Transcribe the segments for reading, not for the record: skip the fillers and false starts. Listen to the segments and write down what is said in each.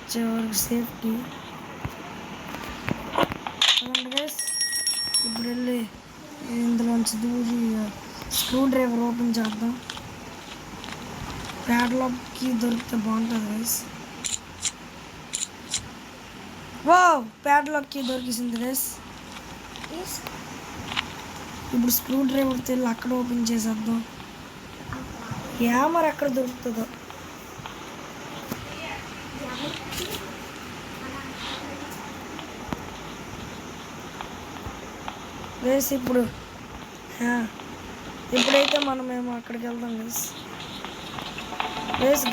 వచ్చే వరకు సేఫ్టీ. అదండి గైస్, ఇప్పుడు వెళ్ళి ఇందులోంచి దూరి స్క్రూ డ్రైవర్ ఓపెన్ చేద్దాం. ప్యాడ్లాక్కి దొరికితే బాగుంటుంది గైస్. వావ్, ప్యాడ్లాక్కి దొరికింది గైస్. ఇప్పుడు స్క్రూ డ్రైవర్ తెల్లి అక్కడ ఓపెన్ చేసేద్దాం. హ్యామర్ ఎక్కడ దొరుకుతుందో. గైస్ ఇప్పుడైతే మేము అక్కడికి వెళ్దాం గైస్.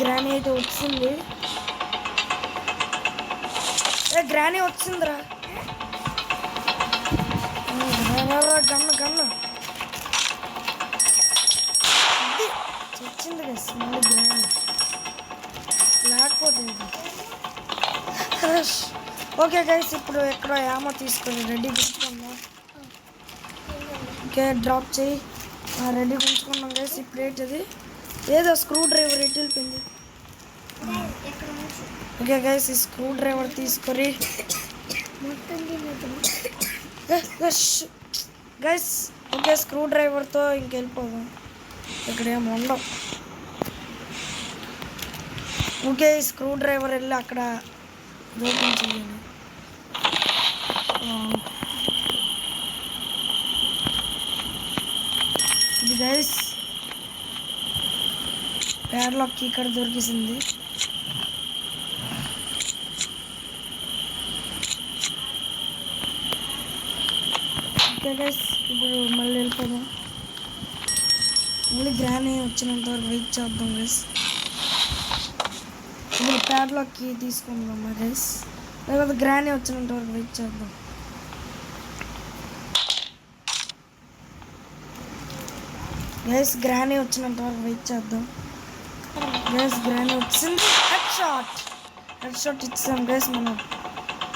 గ్రానీ అయితే వచ్చింది. గ్రానీ వచ్చిందిరా. గన్ను చచ్చింది గైస్. మళ్ళీ గ్రానీ లేకపోతే ఓకే గైస్, ఇప్పుడు ఎక్కడో ఏమో తీసుకొని రెడీ ఉంచుకుందాం. ఓకే, డ్రాప్ చేయి. రెడీ ఉంచుకున్నాం గైస్. ఇప్పుడు ఏంటది, ఏదో స్క్రూ డ్రైవర్ ఎటు వెళ్ళిపోయింది. ఓకే గైస్, ఈ స్క్రూ డ్రైవర్ తీసుకొని గైస్, ఓకే స్క్రూ డ్రైవర్తో ఇంకెళ్ళిపోదాం. ఇక్కడ ఏమి ఉండవు. ఓకే, స్క్రూ డ్రైవర్ వెళ్ళి అక్కడ ఓపెన్ చేయాలి. ఇది గైస్ ప్యాడ్లాక్ ఇక్కడ దొరికింది. ఓకే గైస్, ఇప్పుడు మళ్ళీ వెళ్ళిపోదాం. మళ్ళీ గ్రానీ వచ్చినంత వరకు వెయిట్ చేద్దాం గైస్. ఇప్పుడు ప్యాడ్లాక్కి తీసుకుందాం గైస్, లేకపోతే గ్రానీ వచ్చినంత వరకు వెయిట్ చేద్దాం. గైస్, గ్రానీ వచ్చినంత వరకు వెయిట్ చేద్దాం. గైస్, గ్రానీ వచ్చింది. హెడ్ షాట్ ఇచ్చాం గైస్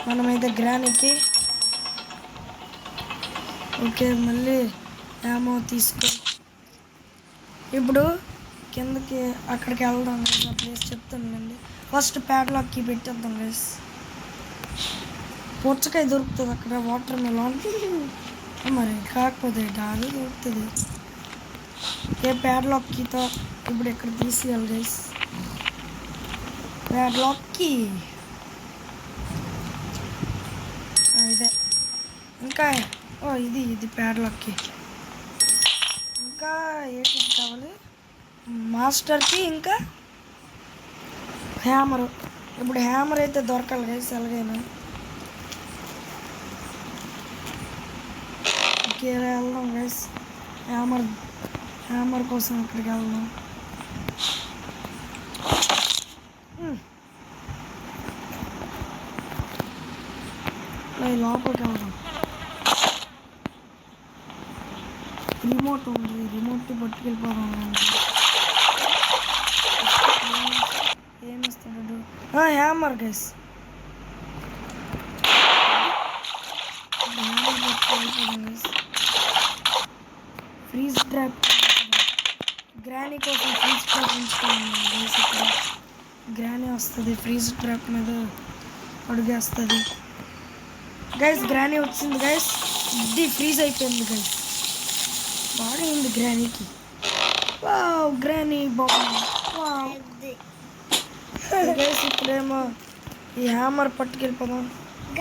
మనమైతే గ్రానీకి. ఓకే, మళ్ళీ ఏమో తీసుకో. ఇప్పుడు కిందకి అక్కడికి వెళ్దాం గైస్. ఆ ప్లేస్ చెప్తానండి. ఫస్ట్ ప్యాడ్లాక్కి పెట్టేద్దాం గైస్. పుచ్చకాయ దొరుకుతుంది అక్కడ, వాటర్ మెలాన్. మరి కాకపోతే అది దొరుకుతుంది. ఏ ప్యాడ్లాక్కితో ఇప్పుడు ఇక్కడ తీసేయాలి గైస్. ప్యాడ్లాక్కి ఇదే ఇంకా ఇది ప్యాడ్లాక్కి. ఇంకా ఏంటి కావాలి, మాస్టర్కి ఇంకా హ్యామర్. ఇప్పుడు హ్యామర్ అయితే దొరకాలి గైస్ ఎలాగైనా. ఓకే, వెళ్దాం గైస్. హ్యామర్ కోసం ఇక్కడికి వెళ్దాం. లోపలికి వెళ్దాం. రిమోట్ ఉంది, రిమోట్ పట్టుకెళ్ళిపోదాం. ఏమిస్తాడు హ్యామర్ గైస్. హ్యామర్ పట్టుకెళ్ళిపోదాం గైస్. ఫ్రీజ్ ట్రాప్, గ్రానీ కోసం ఫ్రీజ్ ట్రాప్ ఉంచుకోండి గైస్. ఇక్కడ గ్రానీ వస్తుంది, ఫ్రీజ్ ట్రాప్ మీద అడుగేస్తుంది గైస్. గ్రానీ వచ్చింది గైస్. ఇది ఫ్రీజ్ అయిపోయింది గైస్. బాగా అయింది గ్రానీకి. వావ్, గ్రానీ బాగుంది. వావ్ గైస్, ఇప్పుడేమో ఈ హ్యామర్ పట్టుకెళ్ళిపోదాం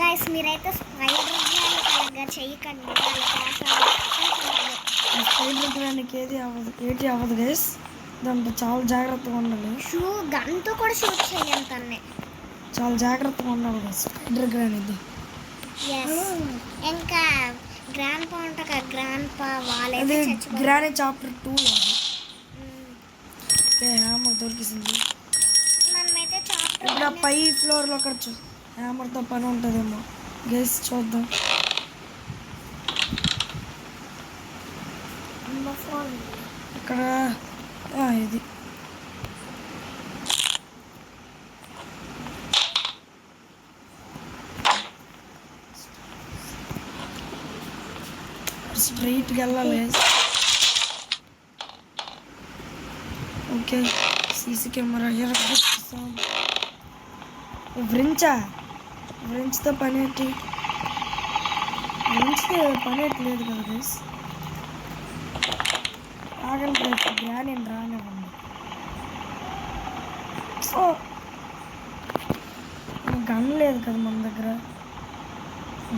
గైస్. మీరైతే స్పైడర్ చేయకండి. స్పైడర్ గ్రానీకి ఏది అవ్వదు గైస్. దాంట్లో చాలా జాగ్రత్తగా ఉండాలి. గన్తో కూడా షూట్ చేయాలి తన్నే. చాలా జాగ్రత్తగా ఉండాలి గైస్ స్పైడర్ గ్రానీది. ఇంకా గ్రాండ్ పా ఉంటా, గ్రాండ్ పా అది గ్రానీ చాప్టర్ 2. హ్యామర్ దొరికింది. మనమైతే చాప్టర్ ఇప్పుడు పై ఫ్లోర్లో ఖర్చు హ్యామర్తో పని ఉంటుందేమో గైస్, చూద్దాం. ఇక్కడ ఇది స్ట్రైట్గా వెళ్ళాలి. ఓకే, సీసీ కెమెరా ఫ్రెంచ్తో పని ఏంటి? ఫ్రెంచ్తో పని లేదు కదా గైస్. ఆగండి గైస్, గ్రాని రానివ్వండి. సో గన్ లేదు కదా మన దగ్గర.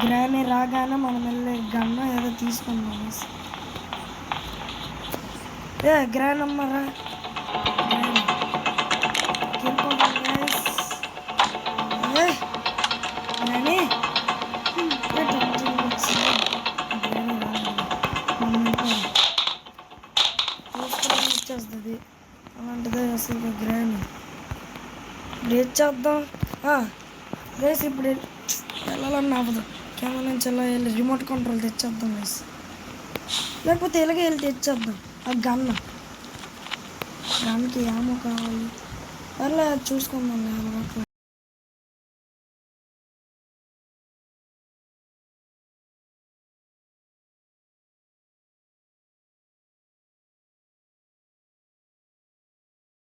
గ్రాని రాగానే మనం వెళ్ళి గన్ను ఏదో తీసుకుందాం గైస్. గ్రాని అమ్మరా, ఇచ్చేస్తుంది అలాంటిదే అసలు గ్రాని. బ్రేక్ చేద్దాం రేస్. ఇప్పుడు వెళ్ళాలని అవ్వదు. కెమెరా నుంచి ఎలా వెళ్ళి రిమోట్ కంట్రోల్ తెచ్చేద్దాం రేస్, లేకపోతే ఇలాగే వెళ్ళి తెచ్చేద్దాం. ఆ గన్కి ఏమో కావాలి, అలా చూసుకుందాం.